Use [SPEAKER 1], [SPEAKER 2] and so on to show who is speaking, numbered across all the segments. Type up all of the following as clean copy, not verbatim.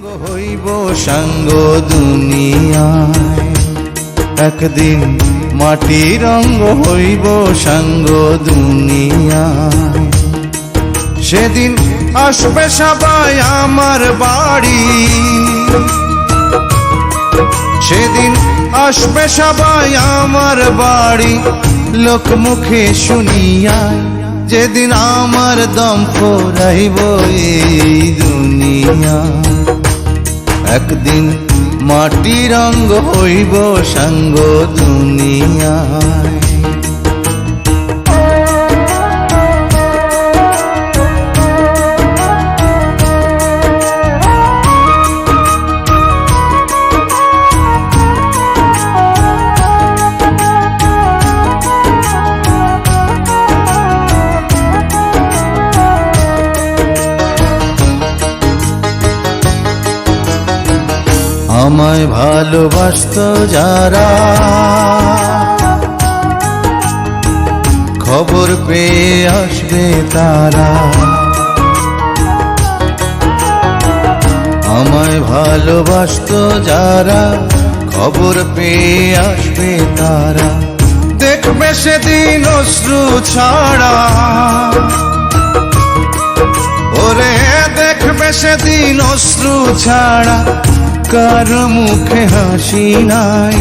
[SPEAKER 1] হইব সাঙ্গ দুনিয়ায়, একদিন মাটি রঙ্গ হইব সাঙ্গ দুনিয়ায়। সেদিন আসবে সবাই আমার বাড়ি, সেদিন আসবে সবাই আমার বাড়ি, লোক মুখে শুনিয়ায় যেদিন আমার দম ফুরাইব এই দুনিয়া। একদিন মাটি রঙ্গ হইব সাঙ্গ দুনিয়ায়। আমায় ভালোবাসত যারা, খবর পেয়ে আসবে তারা। আমায় ভালোবাসত যারা, খবর পেয়ে আসবে তারা। দেখবে সেদিন অশ্রু ছাড়া, ওরে দেখবে সেদিন অশ্রু ছাড়া, কারো মুখে হাসি নাই।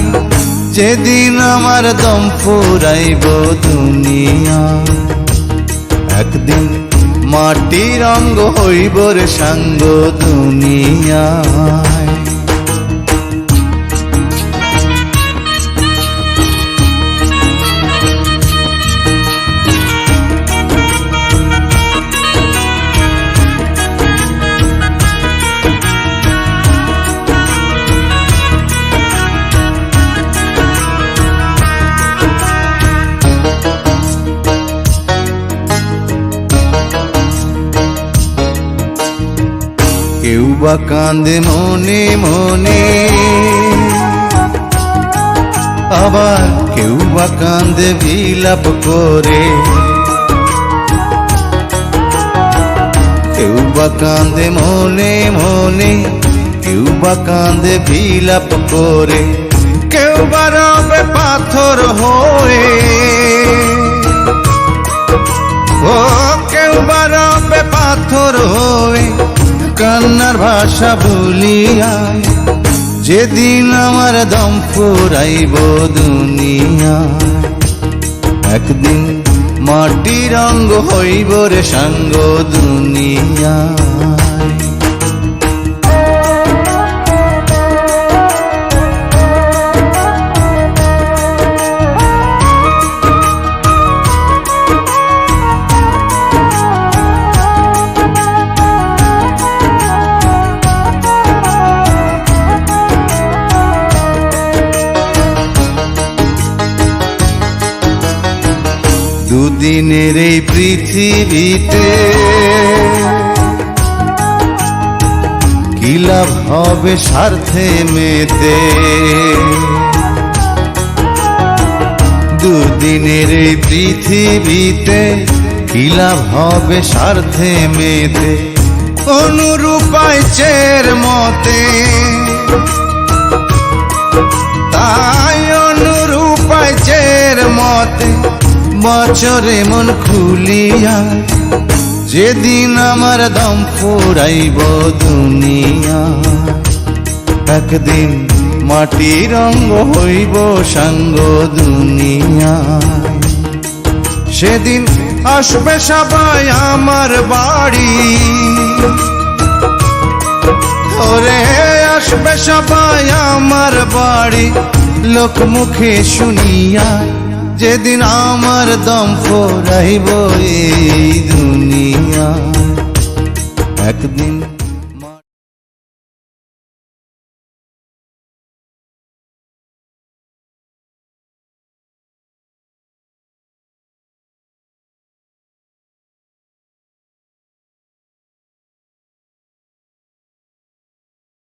[SPEAKER 1] যেদিন আমার দম ফুরাইব দুনিয়া, একদিন মাটি রঙ্গ হইব রে সাঙ্গ দুনিয়ায়। কেউ বা কান্দে মনে মনে, আবার কেউ বা কান্দে বিলাপ করে। কেউ বা কান্দে মনে মনে, কেউ বা কান্দে বিলাপ করে। কেউ বা রবে পাথর হয়ে, ও কেউ বা রবে পাথর হয়ে, কান্নার ভাষা ভুলিয়ায়। যেদিন আমার দম ফুরাইব দুনিয়া, একদিন মাটি রঙ্গ হইব রে সাঙ্গ দুনিয়ায়। দুদিনের এই পৃথিবীতে কি লাভ হবে স্বার্থে মেতে। দুদিনের এই পৃথিবীতে কি লাভ হবে স্বার্থে মেতে। অনুরূপায় চের মতে, তাই অনুরূপায় চের মতে, বছরে মন খুলিয়া। যেদিন আমার দম ফুরাইব দুনিয়া, একদিন মাটি রঙ্গ হইব সাঙ্গ দুনিয়ায়। সেদিন আসবে সবাই আমার বাড়ি, ওরে আসবে সবাই আমার বাড়ি, লোক মুখে শুনিয়া। যেদিন আমার দম ফুরাইব এই দুনিয়া, একদিন